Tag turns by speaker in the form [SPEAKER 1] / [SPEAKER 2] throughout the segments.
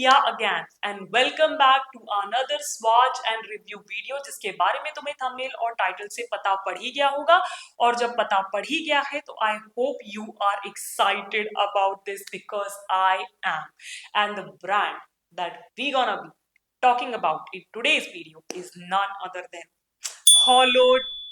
[SPEAKER 1] किया again and welcome back to another swatch and review video, जिसके बारे में तुम्हें थंबनेल और टाइटल से पता पड़ ही गया होगा। और जब पता पड़ ही गया है तो I hope you are excited about this because I am and the brand that we gonna be talking about in today's video is none other than Holo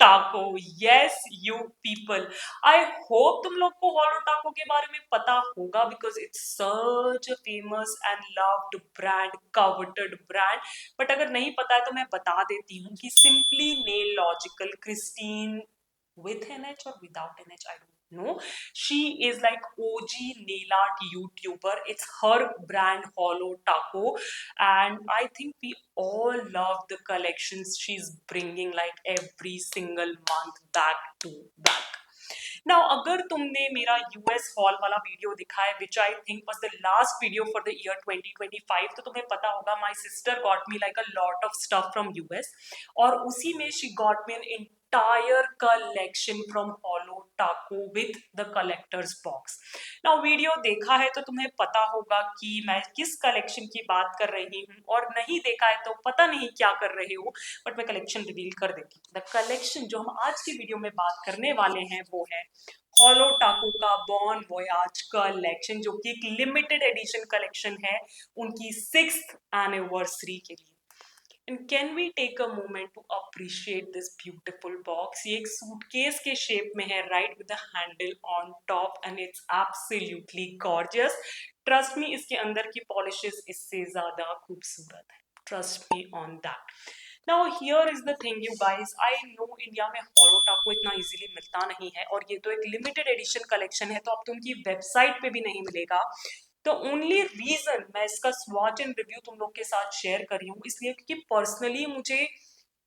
[SPEAKER 1] Taco. Yes, you people. I hope तुम लोग को Holo Taco के बारे में पता होगा because it's such a famous and loved brand, coveted brand. But अगर नहीं पता है तो मैं बता देती हूँ कि Simply Nail Logical, Christine with NH or without NH, I don't know. She is like OG nail art YouTuber. It's her brand Holo Taco, and I think we all love the collections she's bringing like every single month back to back. Now, अगर तुमने मेरा US hall वाला video दिखा है which I think was the last video for the year 2025, तो तुम्हें पता होगा my sister got me like a lot of stuff from US, और उसी में she got me an entire collection from Holo Taco with the collector's box. Now video देखा है तो तुम्हें पता होगा कि मैं किस कलेक्शन की बात कर रही हूँ, और नहीं देखा है तो पता नहीं क्या कर रहे हो, बट मैं कलेक्शन रिवील कर देती हूँ। द कलेक्शन जो हम आज की वीडियो में बात करने वाले हैं वो है Holo Taco का बॉन वोयाज कलेक्शन, जो कि एक लिमिटेड एडिशन कलेक्शन है उनकी 6th एनिवर्सरी के लिए। And can we take a moment to appreciate this beautiful box? ये एक सूटकेस के शेप में है, right, with the handle on top, and it's absolutely gorgeous. Trust me, इसके अंदर की पॉलिशेस इससे ज्यादा खूबसूरत है. Trust me on that. Now here is the thing, you guys. I know India में Holo Taco इतना इजीली मिलता नहीं है, और ये तो एक लिमिटेड एडिशन कलेक्शन है, तो अब तो उनकी वेबसाइट पे भी नहीं मिलेगा। तो ओनली रीजन मैं इसका स्वॉच एंड रिव्यू तुम लोग के साथ शेयर कर रही हूँ इसलिए क्योंकि पर्सनली मुझे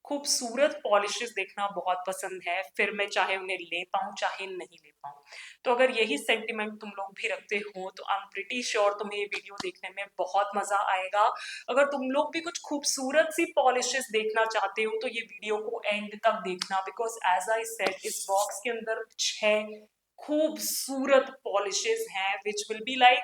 [SPEAKER 1] खूबसूरत पॉलिशेस देखना बहुत पसंद है, फिर मैं चाहे उन्हें ले पाऊँ चाहे नहीं ले पाऊँ। तो अगर यही सेंटिमेंट तुम लोग भी रखते हो तो आई एम प्रिटी श्योर तुम्हें ये वीडियो देखने में बहुत मजा आएगा। अगर तुम लोग भी कुछ खूबसूरत सी पॉलिशेस देखना चाहते हो तो ये वीडियो को एंड तक देखना, बिकॉज एज आई सेड इस बॉक्स के अंदर 6 खूबसूरत पॉलिशेस हैं विच विल बी लाइक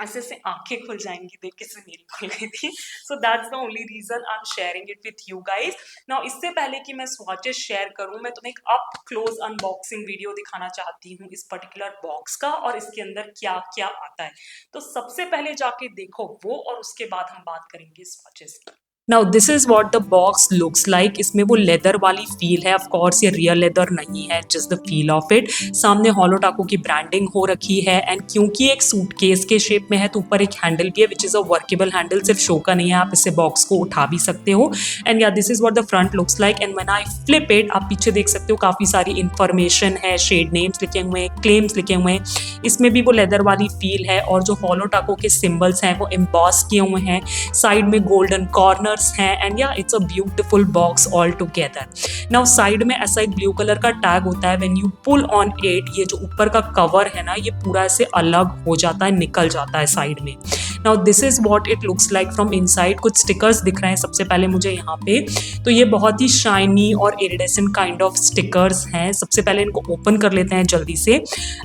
[SPEAKER 1] ऐसे से आंखें खुल जाएंगी देख के, से मेरी खुल गई थी। So that's the only reason I am sharing it with you guys. Now इससे पहले कि मैं स्वॉचेस शेयर करूं, मैं तुम्हें एक अप क्लोज अनबॉक्सिंग वीडियो दिखाना चाहती हूँ इस पर्टिकुलर बॉक्स का और इसके अंदर क्या क्या आता है। तो सबसे पहले जाके देखो वो, और उसके बाद हम बात करेंगे स्वॉचेस की। Now this is what the box looks like. इसमें वो लेदर वाली फील है, ऑफ कोर्स ये रियल लेदर नहीं है, just the feel of it. सामने Holo Taco की ब्रांडिंग हो रखी है, एंड क्योंकि एक सूटकेस के शेप में है तो ऊपर एक हैंडल भी है which is a workable handle, सिर्फ शो का नहीं है, आप इससे बॉक्स को उठा भी सकते हो। एंड या this is what the front looks like, and when I flip it आप पीछे देख सकते हो काफी सारी इंफॉर्मेशन है, शेड नेम्स लिखे हुए हैं, क्लेम्स लिखे हुए हैं। इसमें भी वो लेदर वाली फील है, और जो Holo Taco के सिंबल्स हैं वो एम्बॉस किए हुए हैं, साइड में गोल्डन कॉर्नर हैं, and yeah it's a beautiful box all together. Now side में ऐसा एक ब्लू कलर का टैग होता है, when you pull on it ये जो ऊपर का कवर है ना ये पूरा ऐसे अलग हो जाता है, निकल जाता है साइड में। Now this is what it looks like from inside. कुछ स्टिकर्स दिख रहे हैं सबसे पहले मुझे यहाँ पे, तो ये बहुत ही शाइनी और इरिडेसेंट काइंड ऑफ स्टिकर्स हैं। सबसे पहले इनको ओपन कर लेते हैं जल्दी से,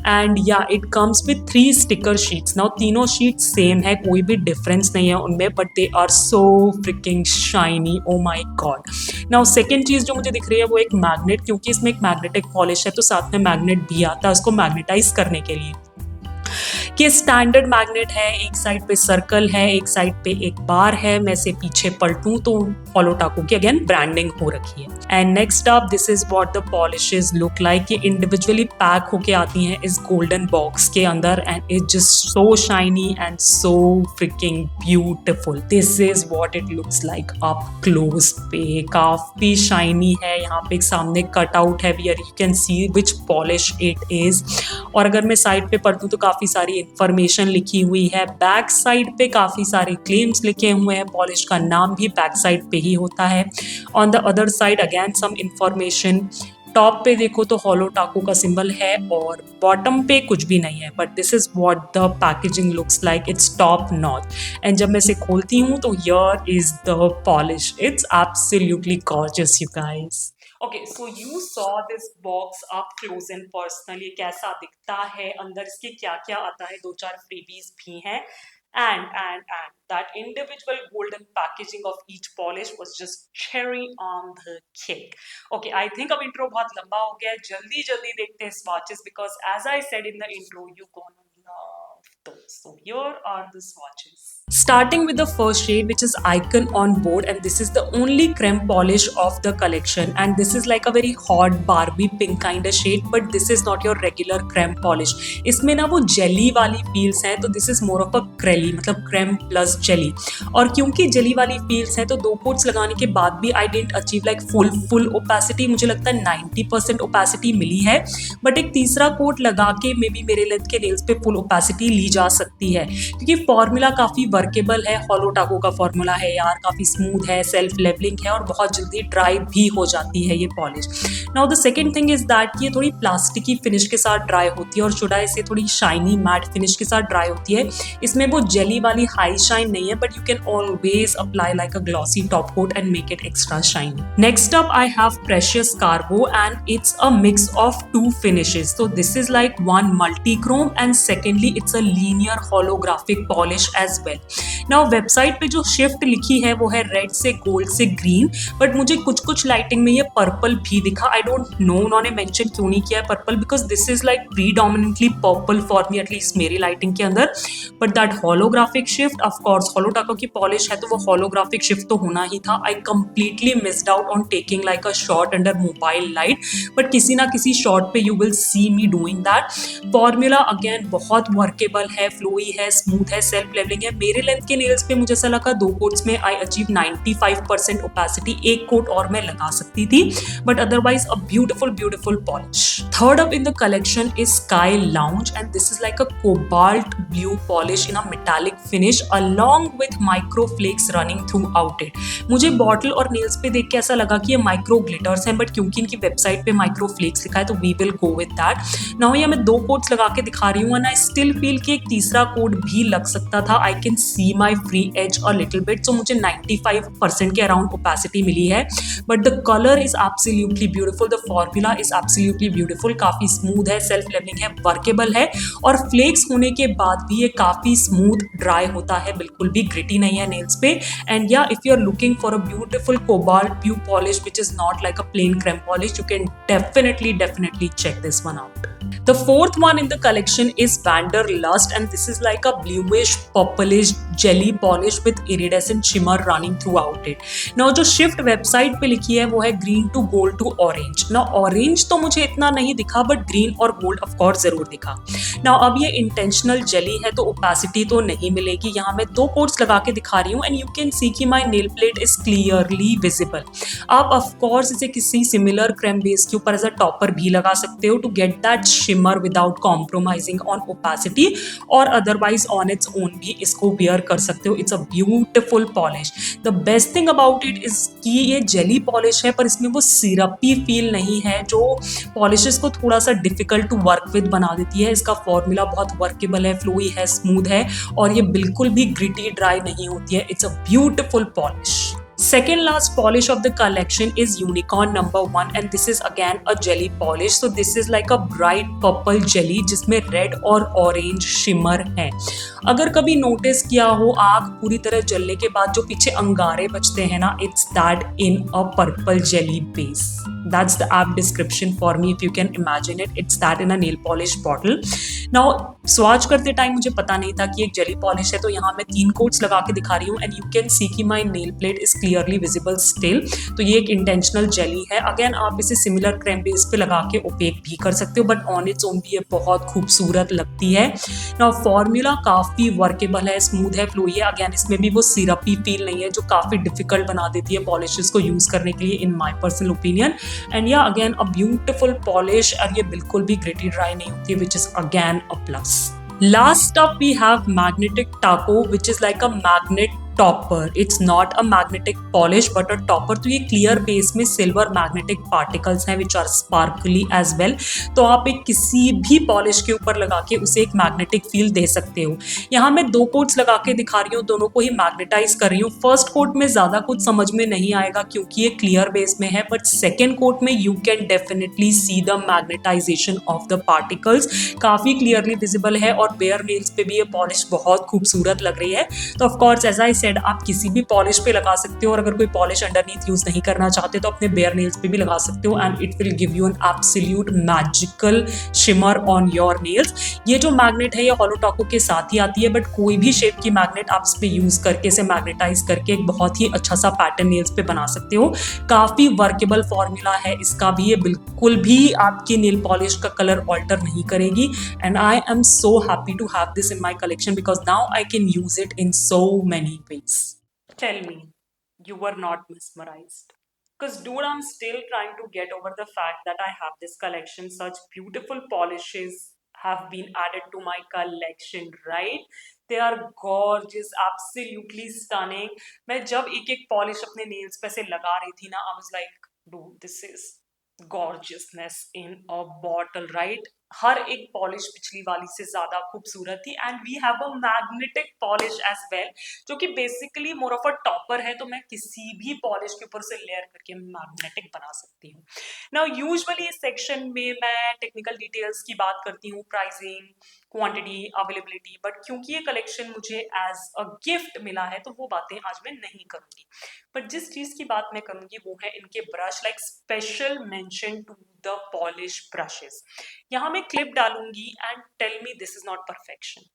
[SPEAKER 1] and yeah it comes with 3 sticker sheets. Now तीनों शीट्स सेम है, कोई भी डिफरेंस नहीं है उनमें, but they are so freaking shiny, oh my God. Now second चीज जो मुझे दिख रही है वो एक मैग्नेट, क्योंकि इसमें एक मैग्नेटिक पॉलिश है तो साथ में मैग्नेट भी आता है उसको मैग्नेटाइज करने के लिए। कि स्टैंडर्ड मैग्नेट है, एक साइड पे सर्कल है, एक साइड पे एक बार है। मैं से पीछे पलटूं तो Holo Taco की अगेन ब्रांडिंग हो रखी है। And next up this is what the polishes look like. ये इंडिविजुअली पैक होके आती हैं इस गोल्डन बॉक्स के अंदर, and it just so shiny and so fricking beautiful. This is what it looks like up close पे, काफी shiny है। यहाँ पे एक सामने कट आउट है, wear you can see which polish it is. और अगर मैं साइड पे पढ़ूँ तो काफी सारी इंफॉर्मेशन लिखी हुई है। बैक साइड पे काफी सारे क्लेम्स लिखे हुए हैं, पॉलिश का नाम भी बैक साइड पे ही होता है। On the other side again some information. Top पे देखो तो Holo Taco का सिंबल है, और बॉटम पे कुछ भी नहीं है, but this is what the packaging looks like, its top notch. And जब मैं इसे खोलती हूँ तो here is the polish, it's absolutely gorgeous you guys. Okay, so you saw this box up close and personal. ये कैसा दिखता है, अंदर इसके क्या क्या आता है, 2-4 फ्रीबीज भी हैं। And that individual golden packaging of each polish was just cherry on the cake. Okay, I think अब intro बहुत लंबा हो गया है. जल्दी जल्दी देखते हैं swatches because as I said in the intro, you gonna love those. So here are the swatches. Starting with the first shade, which is Icon on Board, and this is the only creme polish of the collection, and this is like a very hot Barbie pink kind of shade, but this is not your regular creme polish. इसमें ना वो jelly वाली feels हैं, तो this is more of a crelly, मतलब creme plus jelly. और क्योंकि jelly वाली फील्स हैं तो 2 कोट्स लगाने के बाद भी I didn't achieve like full opacity. मुझे लगता है 90% ओपेसिटी मिली है, बट एक तीसरा कोट लगा के मे बी मेरे लेंथ के नेल्स पे फुल ओपेसिटी ली जा सकती है, क्योंकि फॉर्मूला काफ़ी वर्केबल है. हॉलो टाको का फॉर्मूला है यार, काफ़ी स्मूथ है, सेल्फ लेवलिंग है और बहुत जल्दी ड्राई भी हो जाती है ये polish. Now the second thing is that ये थोड़ी प्लास्टिकी फिनिश के साथ ड्राई होती है और शुड आई से थोड़ी शाइनी मैट फिनिश के साथ ड्राई होती है. इसमें वो जेली वाली हाई शाइन नहीं है, but you can always apply like a glossy top coat and make it extra shiny. Next up I have precious carbo and it's a mix of 2 finishes. So this is like one multi-chrome and secondly it's a linear holographic polish as well. Now website पे जो shift लिखी है वो है red से gold से green, but मुझे कुछ लाइटिंग में ये पर्पल भी दिखा. आई डोंट नो उन्होंने मेंशन क्यों नहीं किया है purple, because this is like predominantly purple for me, at least मेरी लाइटिंग के अंदर. But that holographic shift, of course Holo Taco की पॉलिश है तो वो होलोग्राफिक शिफ्ट तो होना ही था. I completely missed out on taking like a shot under mobile light, but किसी ना किसी शॉट पे you will see me doing that. Formula again बहुत वर्केबल है, फ्लोई है, स्मूथ है, सेल्फ लेवलिंग है. मेरे लेंथ के नेल्स पे मुझे ऐसा लगा 2 कोट्स में आई अचीव 95% ओपेसिटी. 1 कोट और मैं लगा सकती थी, but otherwise a beautiful polish. Third up in the collection is Sky Lounge and this is like a cobalt blue polish in a metallic finish along with micro flakes running throughout it. मुझे bottle और nails पे देख के ऐसा लगा कि ये micro glitters हैं, बट क्योंकि इनकी वेबसाइट पे माइक्रो फ्लेक्स लिखा है तो we will go with that. Now ये मैं 2 कोट्स लगा के दिखा रही हूँ एंड आई स्टिल फील कि एक तीसरा कोट भी लग सकता था. I can see my free edge a little bit. So मुझे 95% के अराउंड ओपेसिटी मिली है, but the colour is absolutely beautiful, the formula is absolutely beautiful. काफी स्मूथ है, सेल्फ लेवलिंग है, वर्केबल है और फ्लेक्स होने के बाद भी ये काफी स्मूथ ड्राई होता है, बिल्कुल भी ग्रिटी नहीं है नेल्स पे. एंड या if you are looking for a beautiful cobalt blue polish which is not like a plain creme polish, you can definitely check this one out. The fourth one in the collection is Wanderlust and this is like a bluish purplish jelly polish with iridescent shimmer running throughout it. Now जो shift website पे लिखी है वो है green to gold to orange. Now orange तो मुझे इतना नहीं दिखा, but green और gold of course जरूर दिखा. Now अब ये intentional jelly है तो opacity तो नहीं मिलेगी. यहाँ मैं 2 कोट्स लगा के दिखा रही हूँ and you can see कि my nail plate is clearly visible. आप of course इसे किसी similar creme base के ऊपर as a topper भी लगा सकते हो to get that shimmer without compromising on opacity, और otherwise on its own भी इसको wear कर सकते हो. It's a beautiful polish. The best thing about it is कि ये jelly polish है पर इसमें वो सिरपी फील नहीं है जो पॉलिशेस को थोड़ा सा डिफिकल्ट टू वर्क विद बना देती है. इसका फॉर्मूला बहुत वर्केबल है, फ्लोई है, स्मूथ है और ये बिल्कुल भी ग्रिटी ड्राई नहीं होती है. It's a beautiful polish. Second last polish of the collection is Unicorn number 1 and this is again a jelly polish. So this is like a bright purple jelly जिसमें red और orange shimmer है. अगर कभी notice किया हो आग पूरी तरह जलने के बाद जो पीछे अंगारे बचते हैं ना, it's that in a purple jelly base. That's the app description for me if you can imagine it. It's that in a nail polish bottle. Now swatch करते टाइम मुझे पता नहीं था कि एक जेली पॉलिश है तो यहाँ मैं 3 कोट्स लगा के दिखा रही हूँ and you can see कि my nail plate is clearly visible still. तो ये एक इंटेंशनल जेली है. अगेन आप इसे सिमिलर क्रेम बेस पे लगा के ओपेक भी कर सकते हो, बट ऑन इट्स ओन भी ये बहुत खूबसूरत लगती है. नाउ फॉर्मूला काफ़ी वर्केबल है, स्मूथ है, फ्लोई है. अगेन इसमें भी वो सिरपी फील नहीं है जो काफ़ी डिफिकल्ट बना देती है पॉलिशेस को यूज़ करने के लिए इन माई पर्सनल ओपिनियन. एंड या अगेन अ ब्यूटिफुल पॉलिश और ये बिल्कुल भी ग्रिटी ड्राई नहीं होती, which is again a plus. Last up we have Magnetic Taco which is like a magnet topper, it's not a magnetic polish but a topper. तो ये clear base में silver magnetic particles हैं which are sparkly as well. तो आप एक किसी भी polish के ऊपर लगा के उसे एक मैग्नेटिक फील दे सकते हो। यहाँ मैं 2 कोट्स लगा के दिखा रही हूँ, दोनों को ही मैग्नेटाइज कर रही हूँ। फर्स्ट कोट में ज्यादा कुछ समझ में नहीं आएगा क्योंकि ये क्लियर बेस में है, बट सेकेंड कोट में you can definitely see the magnetization of the particles, काफी क्लियरली विजिबल है और बेयर नेल्स पे भी ये पॉलिश बहुत खूबसूरत लग रही है। तो of course as I said, आप किसी भी पॉलिश पे लगा सकते हो और अगर कोई पॉलिश अंडरनीथ यूज नहीं करना चाहते तो अपने बेयर नेल्स पे भी लगा सकते हो and it will give you an absolute magical shimmer on your nails. ये जो मैग्नेट है ये होलोटॉको के साथ ही आती है, बट कोई भी शेप की मैग्नेट आप इस पे यूज करके इसे मैग्नेटाइज करके एक बहुत ही अच्छा सा पैटर्न नेल्स पे बना सकते हो। काफी वर्केबल फॉर्मूला है इसका भी, ये बिल्कुल भी आपकी नेल पॉलिश का कलर ऑल्टर नहीं करेगी and I am so happy to have this in my collection because now I can use it in so many ways. Tell me, you were not mesmerized. Because, dude, I'm still trying to get over the fact that I have this collection. Such beautiful polishes have been added to my collection, right? They are gorgeous, absolutely stunning. मैं जब एक एक polish अपने nails पे से लगा रही थी ना, I was like, dude, this is gorgeousness in a bottle, right? हर एक पॉलिश पिछली वाली से ज्यादा खूबसूरत थी and we have a magnetic polish as well जो कि basically more of a topper है। तो मैं किसी भी पॉलिश के ऊपर से लेयर करके मैग्नेटिक बना सकती हूँ। नाउ यूजुअली इस सेक्शन में मैं टेक्निकल डिटेल्स की बात करती हूँ, प्राइसिंग, क्वांटिटी, अवेलेबिलिटी, बट क्योंकि ये कलेक्शन मुझे एज अ गिफ्ट मिला है तो वो बातें आज मैं नहीं करूंगी। बट जिस चीज की बात मैं करूंगी वो है इनके brush, like special mention to the polish brushes. यहाँ मैं क्लिप डालूंगी and tell me this is not perfection.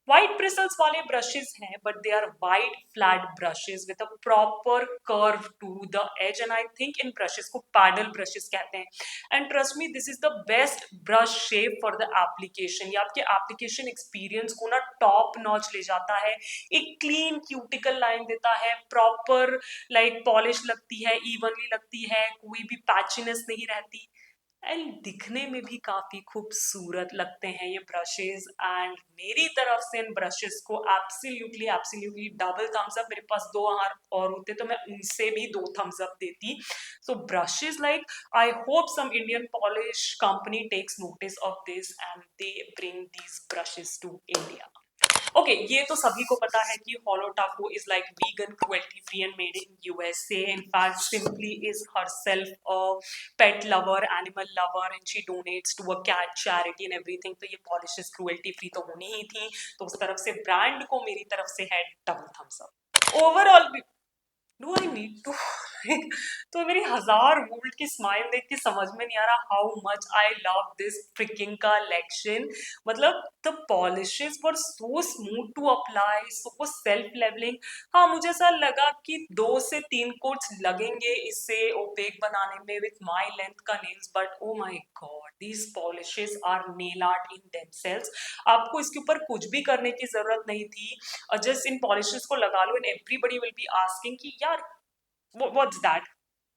[SPEAKER 1] White bristles वाले ब्रशेस हैं but they are wide flat brushes with a proper curve to the edge and I think इन brushes को paddle brushes कहते हैं and trust me this is the best brush shape for the application. ये आपके application experience को ना top notch ले जाता है, एक क्लीन क्यूटिकल लाइन देता है, प्रॉपर लाइक पॉलिश लगती है, इवनली लगती है, कोई भी पैचीनेस नहीं रहती एंड दिखने में भी काफी खूबसूरत लगते हैं ये ब्रशेस। एंड मेरी तरफ से इन ब्रशेस को absolutely absolutely double thumbs up. मेरे पास 2 और होते तो मैं उनसे भी 2 थम्स अप देती। So brushes, like I hope some Indian polish company takes notice of this and they bring these brushes to India. Okay, ये तो सभी को पता है कि Holo Taco is like vegan, cruelty free and made in USA. In fact Simply is herself a pet lover, animal lover and she donates to a cat charity and everything. तो ये polishes cruelty free तो होनी ही थी, तो उस तरफ से brand को मेरी तरफ से है double thumbs up. Overall do I need to तो मेरी 1000 वोल्ट की स्माइल देख के समझ में नहीं आ रहा how much I love this freaking collection. मतलब the polishes were so smooth to apply, so self levelling. हाँ, मुझे ऐसा लगा कि 2 से 3 कोट्स लगेंगे इसे ओपेक बनाने में विथ माई लेंथ का nails, but oh my god these polishes are nail art in themselves. आपको इसके ऊपर कुछ भी करने की जरूरत नहीं थी, जस्ट इन पॉलिशेस को लगा लो and everybody will be asking कि यार व्हाट्स दैट।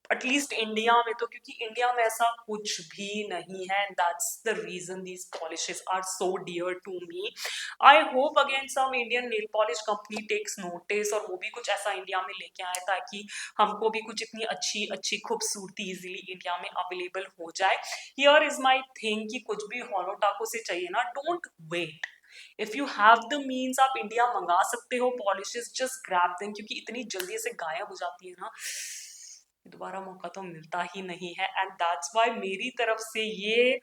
[SPEAKER 1] एटलीस्ट इंडिया में तो, क्योंकि इंडिया में ऐसा कुछ भी नहीं है and that's the reason these polishes are so dear to me. I hope again some Indian nail polish company takes notice और वो भी कुछ ऐसा इंडिया में लेके आए ताकि हमको भी कुछ इतनी अच्छी अच्छी खूबसूरती इजीली इंडिया में अवेलेबल हो जाए। हियर इज माई थिंग कि कुछ भी होलोटाको से चाहिए ना, don't wait. If you have the means आप इंडिया मंगा सकते हो पॉलिशेस, जस्ट ग्रैब देम, क्योंकि इतनी जल्दी से गायब हो जाती है ना, दोबारा मौका तो मिलता ही नहीं है। एंड दैट्स वाई मेरी तरफ से ये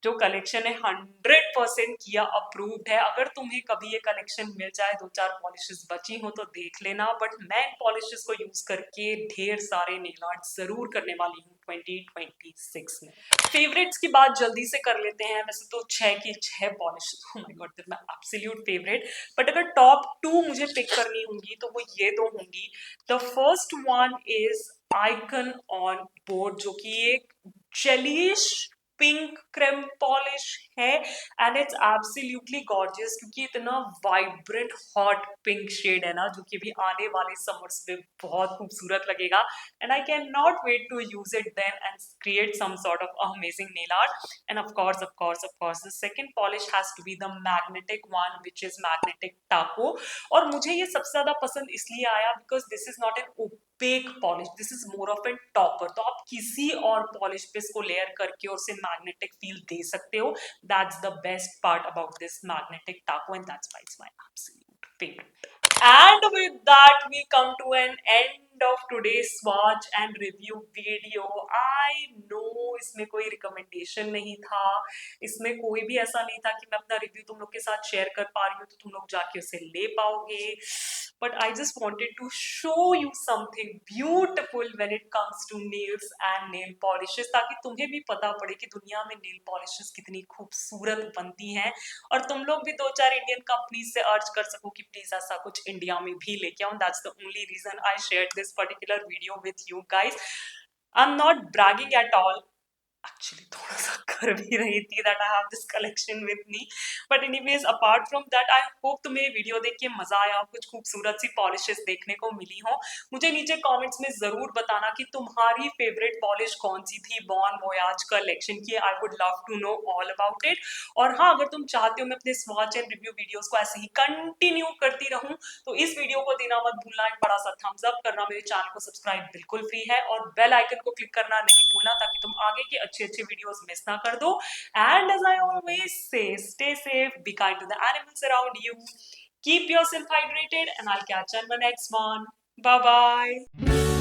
[SPEAKER 1] जो कलेक्शन है 100% किया अप्रूव्ड है। अगर तुम्हें कभी ये कलेक्शन मिल जाए, 2-4 पॉलिशेस बची हो तो देख लेना, बट मैं इन पॉलिशेस को यूज करके ढेर सारे नेल आर्ट जरूर करने वाली हूँ 2026 में। फेवरेट्स की बात जल्दी से कर लेते हैं। वैसे तो 6 की 6 polishes, oh my God, this my absolute favourite, but अगर टॉप 2 मुझे पिक करनी होंगी तो वो ये 2 होंगी। The first one is icon on board, जो कि एक जेलिश पिंक क्रेम पॉलिश है एंड इट्स एब्सोल्युटली गॉर्जियस क्योंकि इतना वाइब्रेंट हॉट पिंक शेड है ना, जो कि भी आने वाले समर्स में बहुत खूबसूरत लगेगा and I can not wait to use it then and create some sort of amazing nail art. And of course, the second polish has to be the magnetic one, which is magnetic taco. और मुझे ये सबसे ज्यादा पसंद इसलिए आया because this is not an opaque polish, this is more of a topper. तो आप किसी और पॉलिश पे इसको लेयर करके और उसे मैग्नेटिक फील दे सकते हो. That's the best part about this magnetic taco and that's why it's my absolute favorite. And with that, we come to an end of today's swatch and review video. I know इसमें कोई recommendation नहीं था, इसमें कोई भी ऐसा नहीं था कि मैं अपना रिव्यू तुम लोग के साथ शेयर कर पा रही हूँ तो तुम लोग जाके उसे ले पाओगे. But I just wanted to show you something beautiful when it comes to nails and nail polishes, ताकि तुम्हें भी पता पड़े कि दुनिया में नेल पॉलिशेस कितनी खूबसूरत बनती हैं और तुम लोग भी दो चार इंडियन कंपनीज से अर्ज कर सको कि प्लीज ऐसा कुछ इंडिया में भी लेके आओ. That's the only reason I shared this particular video with you guys. I am not bragging at all, actually थोड़ा सा कर भी रही थी that I have this collection with me. But anyways apart from that I hope तुम्हें video देख के मजा आया, कुछ खूबसूरत सी पॉलिशेस देखने को मिली हो. मुझे नीचे कमेंट्स में जरूर बताना कि तुम्हारी फेवरेट पॉलिश कौन सी थी बॉन वोयाज कलेक्शन की. I would love to know all about it. और हाँ, अगर तुम चाहते हो मैं अपने स्वॉच एंड रिव्यू वीडियोस को ऐसे ही कंटिन्यू करती रहूं तो इस वीडियो को देना मत भूलना, एक बड़ा सा थम्स अप करना, मेरे चैनल को सब्सक्राइब बिल्कुल फ्री है और बेल आइकन को क्लिक करना नहीं भूलना ताकि तुम आगे के अच्छे अच्छे वीडियोस मिस ना कर दो. And as I always say, stay safe, be kind to the animals around you, keep yourself hydrated and I'll catch you on the next one. Bye bye.